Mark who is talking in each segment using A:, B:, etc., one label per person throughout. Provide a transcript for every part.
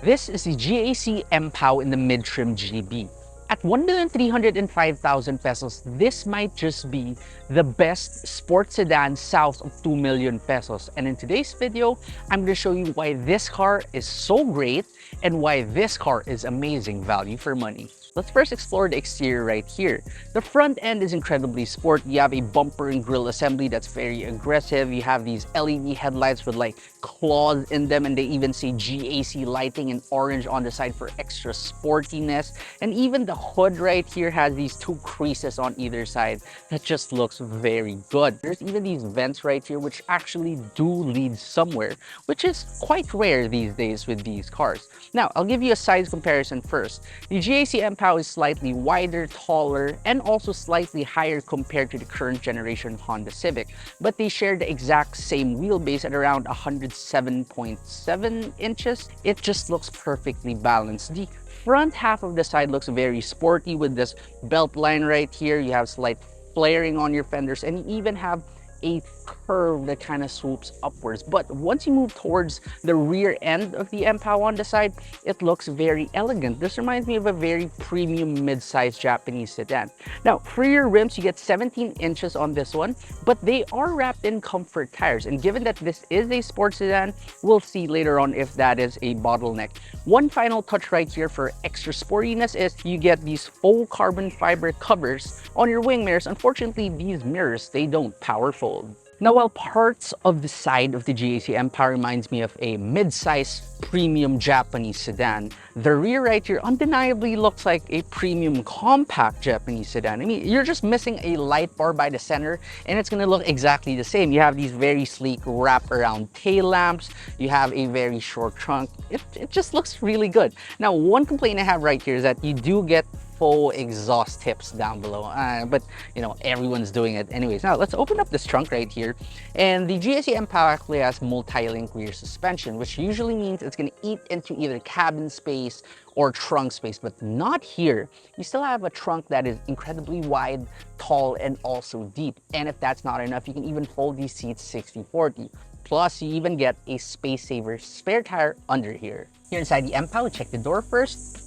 A: This is the GAC Empow in the mid-trim GB. At 1,305,000 pesos, this might just be the best sports sedan south of 2 million pesos. And in today's video, I'm going to show you why this car is so great and why this car is amazing value for money. Let's first explore the exterior right here. The front end is incredibly sporty. You have a bumper and grille assembly that's very aggressive. You have these LED headlights with like claws in them, and they even say GAC lighting in orange on the side for extra sportiness. And even the hood right here has these two creases on either side that just looks very good. There's even these vents right here which actually do lead somewhere, which is quite rare these days with these cars. Now, I'll give you a size comparison first. The GAC Empow is slightly wider, taller, and also slightly higher compared to the current generation Honda Civic, but they share the exact same wheelbase at around 107.7 inches. It just looks perfectly balanced. The front half of the side looks very sporty with this belt line right here. You have slight flaring on your fenders, and you even have a curve that kind of swoops upwards. But once you move towards the rear end of the Empow on the side, it looks very elegant. This reminds me of a very premium mid-sized Japanese sedan. Now, for your rims, you get 17 inches on this one, but they are wrapped in comfort tires. And given that this is a sports sedan, we'll see later on if that is a bottleneck. One final touch right here for extra sportiness is you get these faux carbon fiber covers on your wing mirrors. Unfortunately, these mirrors, they don't power fold. Now, while parts of the side of the GAC Empow reminds me of a mid-size premium Japanese sedan, the rear right here undeniably looks like a premium compact Japanese sedan. I mean, you're just missing a light bar by the center and it's gonna look exactly the same. You have these very sleek wrap-around tail lamps. You have a very short trunk. It just looks really good. Now, one complaint I have right here is that you do get faux exhaust tips down below, but you know, everyone's doing it anyways. Now let's open up this trunk right here, and the GAC Empow actually has multi-link rear suspension, which usually means it's going to eat into either cabin space or trunk space, but not here. You still have a trunk that is incredibly wide, tall, and also deep. And if that's not enough, you can even fold these seats 60/40. Plus, you even get a space saver spare tire under here. Here inside the Empow, check the door first.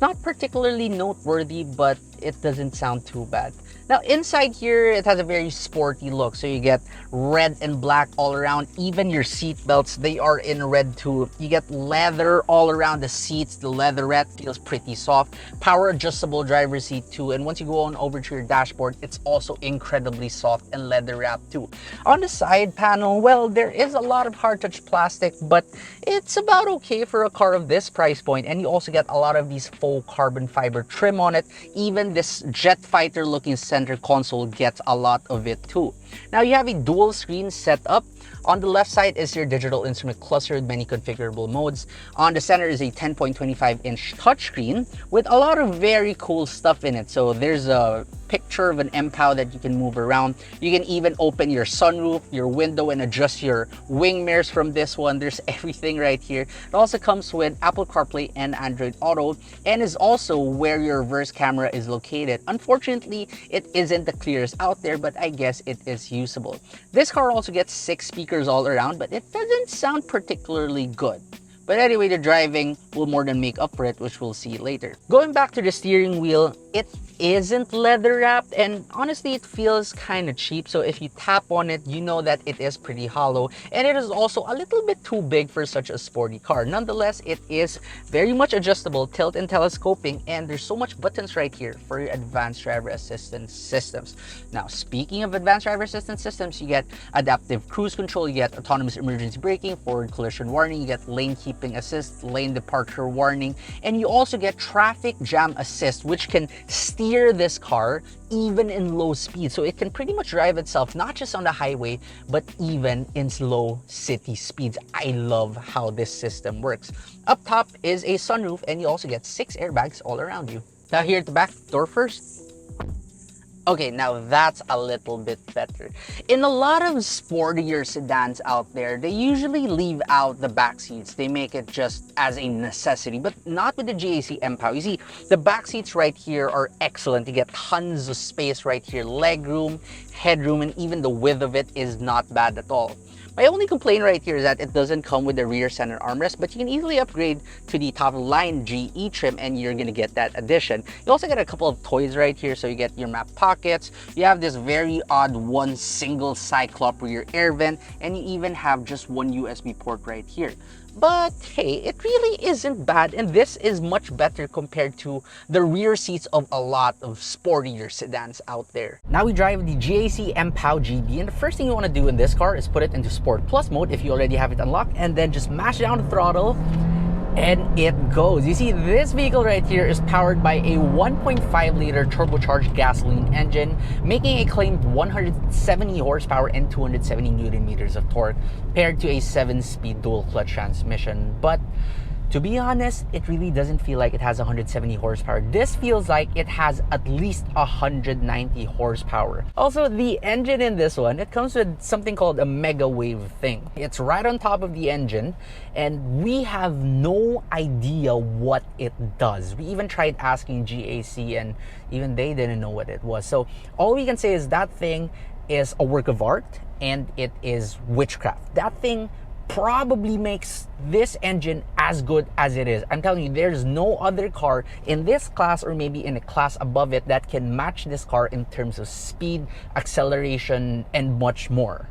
A: Not particularly noteworthy, but it doesn't sound too bad. Now, inside here, it has a very sporty look. So you get red and black all around. Even your seat belts, they are in red too. You get leather all around the seats. The leatherette feels pretty soft. Power adjustable driver's seat too. And once you go on over to your dashboard, it's also incredibly soft and leather wrapped too. On the side panel, well, there is a lot of hard touch plastic, but it's about okay for a car of this price point. And you also get a lot of these faux carbon fiber trim on it. Even this jet fighter looking center console gets a lot of it too. Now, you have a dual screen setup. On the left side is your digital instrument cluster with many configurable modes. On the center is a 10.25-inch touchscreen with a lot of very cool stuff in it. So there's a picture of an Empow that you can move around. You can even open your sunroof, your window, and adjust your wing mirrors from this one. There's everything right here. It also comes with Apple CarPlay and Android Auto, and is also where your reverse camera is located. Unfortunately, it isn't the clearest out there, but I guess it is usable. This car also gets 6 speakers all around, but it doesn't sound particularly good. But anyway, the driving will more than make up for it, which we'll see later. Going back to the steering wheel, it isn't leather wrapped, and honestly it feels kind of cheap. So if you tap on it, you know that it is pretty hollow, and it is also a little bit too big for such a sporty car. Nonetheless, it is very much adjustable, tilt and telescoping, and there's so much buttons right here for your advanced driver assistance systems. Now, speaking of advanced driver assistance systems, you get adaptive cruise control, you get autonomous emergency braking, forward collision warning, you get lane keeping assist, lane departure warning, and you also get traffic jam assist, which can steer this car even in low speed. So it can pretty much drive itself, not just on the highway, but even in slow city speeds. I love how this system works. Up top is a sunroof, and you also get 6 airbags all around you. Now, here at the back, door first. Okay, now that's a little bit better. In a lot of sportier sedans out there, they usually leave out the back seats. They make it just as a necessity, but not with the GAC Empow. You see, the back seats right here are excellent. You get tons of space right here, leg room, headroom, and even the width of it is not bad at all. My only complaint right here is that it doesn't come with the rear center armrest, but you can easily upgrade to the top of the line GE trim and you're gonna get that addition. You also get a couple of toys right here, so you get your map pockets, you have this very odd one single cyclop rear air vent, and you even have just one USB port right here. But hey, it really isn't bad, and this is much better compared to the rear seats of a lot of sportier sedans out there. Now we drive the GAC Empow GB, and the first thing you want to do in this car is put it into Sport Plus mode if you already have it unlocked, and then just mash down the throttle and it goes. You see, this vehicle right here is powered by a 1.5 liter turbocharged gasoline engine, making a claimed 170 horsepower and 270 newton meters of torque, paired to a 7-speed dual clutch transmission. But to be honest, it really doesn't feel like it has 170 horsepower. This feels like it has at least 190 horsepower. Also, the engine in this one, it comes with something called a mega wave thing. It's right on top of the engine, and we have no idea what it does. We even tried asking GAC, and even they didn't know what it was. So all we can say is that thing is a work of art, and it is witchcraft. That thing probably makes this engine as good as it is. I'm telling you, there's no other car in this class or maybe in a class above it that can match this car in terms of speed, acceleration, and much more.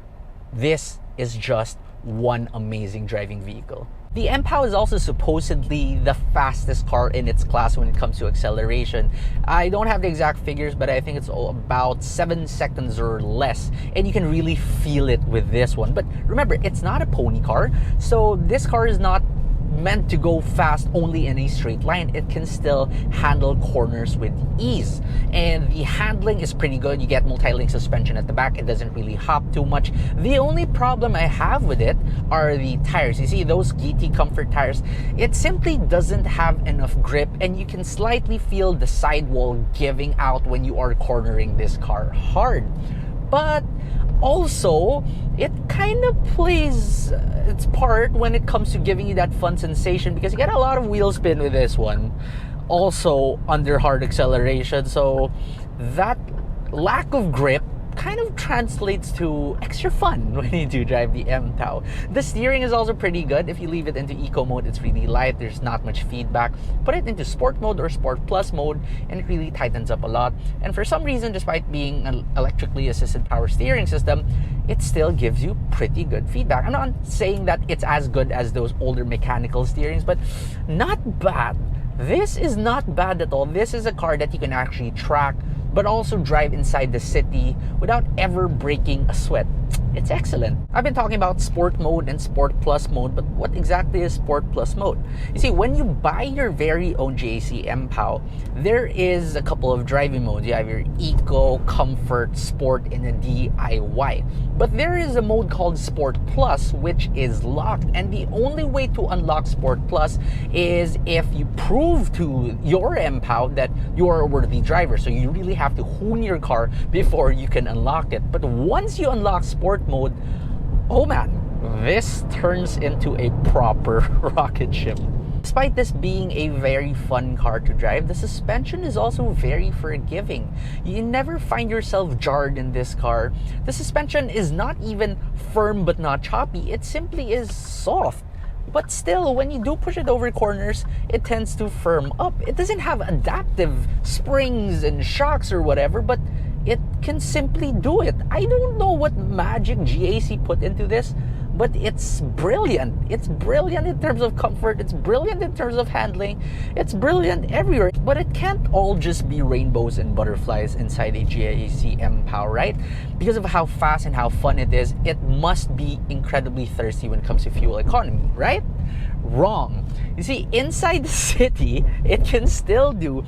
A: This is just one amazing driving vehicle. The Empow is also supposedly the fastest car in its class when it comes to acceleration. I don't have the exact figures, but I think it's about 7 seconds or less, and you can really feel it with this one. But remember, it's not a pony car, so this car is not meant to go fast only in a straight line. It can still handle corners with ease, and the handling is pretty good. You get multi-link suspension at the back. It doesn't really hop too much. The only problem I have with it are the tires. You see those GT Comfort tires, it simply doesn't have enough grip, and you can slightly feel the sidewall giving out when you are cornering this car hard. But also, it kind of plays its part when it comes to giving you that fun sensation, because you get a lot of wheel spin with this one, also under hard acceleration. So that lack of grip kind of translates to extra fun when you do drive the Empow. The steering is also pretty good. If you leave it into eco mode, it's really light. There's not much feedback. Put it into sport mode or sport plus mode, and it really tightens up a lot. And for some reason, despite being an electrically assisted power steering system, it still gives you pretty good feedback. I'm not saying that it's as good as those older mechanical steerings, but not bad. This is not bad at all. This is a car that you can actually track, but also drive inside the city without ever breaking a sweat. It's excellent. I've been talking about sport mode and sport plus mode, but what exactly is sport plus mode? You see, when you buy your very own GAC Empow, there is a couple of driving modes. You have your eco, comfort, sport, and a DIY. But there is a mode called sport plus, which is locked. And the only way to unlock sport plus is if you prove to your Empow that you are a worthy driver. So you really have to hone your car before you can unlock it. But once you unlock sport mode, oh man, this turns into a proper rocket ship. Despite this being a very fun car to drive, the suspension is also very forgiving. You never find yourself jarred in this car. The suspension is not even firm but not choppy. It simply is soft. But still, when you do push it over corners, it tends to firm up. It doesn't have adaptive springs and shocks or whatever, but it can simply do it. I don't know what magic GAC put into this, but it's brilliant. It's brilliant in terms of comfort. It's brilliant in terms of handling. It's brilliant everywhere. But it can't all just be rainbows and butterflies inside a GAC Empow, right? Because of how fast and how fun it is, it must be incredibly thirsty when it comes to fuel economy, right? Wrong. You see, inside the city, it can still do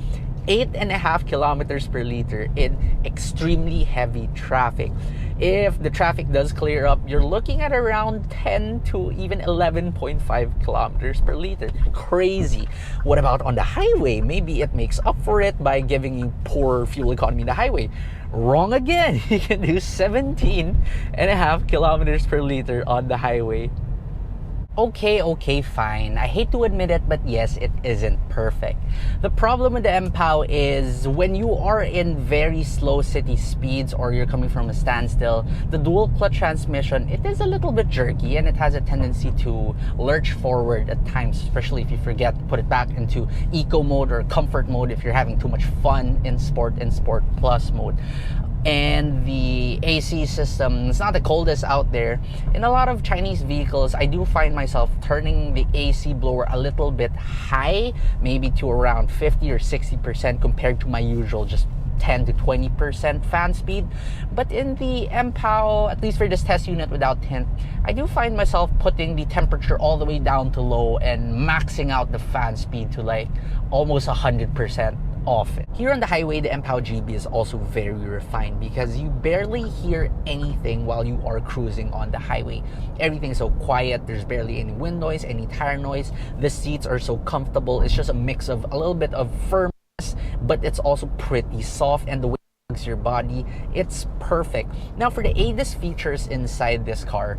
A: 8.5 kilometers per liter in extremely heavy traffic. If the traffic does clear up, you're looking at around 10 to even 11.5 kilometers per liter. Crazy. What about on the highway? Maybe it makes up for it by giving you poor fuel economy on the highway. Wrong again. You can do 17.5 kilometers per liter on the highway. Okay, fine. I hate to admit it, but yes, it isn't perfect. The problem with the Empow is when you are in very slow city speeds or you're coming from a standstill, the dual clutch transmission, it is a little bit jerky and it has a tendency to lurch forward at times, especially if you forget to put it back into eco mode or comfort mode if you're having too much fun in sport and sport plus mode. And the AC system is not the coldest out there. In a lot of Chinese vehicles, I do find myself turning the AC blower a little bit high, maybe to around 50 or 60% compared to my usual just 10 to 20% fan speed. But in the Empow, at least for this test unit without tint, I do find myself putting the temperature all the way down to low and maxing out the fan speed to like almost 100% off it. Here on the highway, the Empow GB is also very refined because you barely hear anything while you are cruising on the highway. Everything is so quiet, there's barely any wind noise, any tire noise. The seats are so comfortable. It's just a mix of a little bit of firmness, but it's also pretty soft, and the way it hugs your body, it's perfect. Now for the ADAS features inside this car,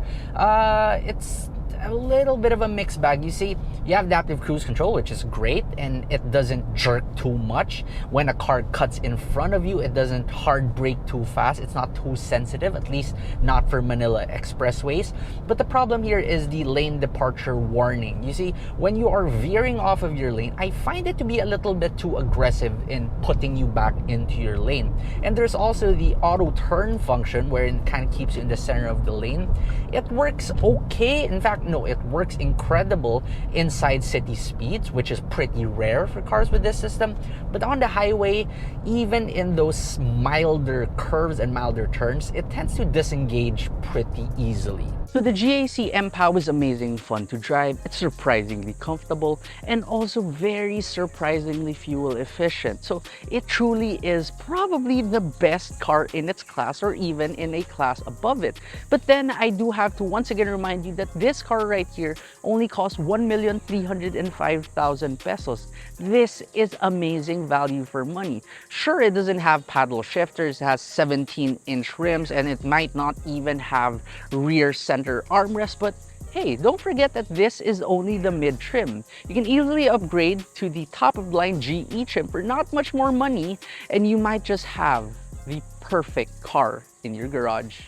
A: it's a little bit of a mixed bag. You see, you have adaptive cruise control, which is great, and it doesn't jerk too much. When a car cuts in front of you, it doesn't hard brake too fast. It's not too sensitive, at least not for Manila expressways. But the problem here is the lane departure warning. You see, when you are veering off of your lane, I find it to be a little bit too aggressive in putting you back into your lane. And there's also the auto turn function, where it kind of keeps you in the center of the lane. It works okay. In fact, no, it works incredible inside city speeds, which is pretty rare for cars with this system. But on the highway, even in those milder curves and milder turns, it tends to disengage pretty easily. So the GAC Empow is amazing fun to drive. It's surprisingly comfortable and also very surprisingly fuel efficient. So it truly is probably the best car in its class, or even in a class above it. But then I do have to once again remind you that this car right here only costs 1,305,000 pesos. This is amazing value for money. Sure, it doesn't have paddle shifters, it has 17-inch rims, and it might not even have rear center armrest, but hey, don't forget that this is only the mid trim. You can easily upgrade to the top of the line GE trim for not much more money, and you might just have the perfect car in your garage.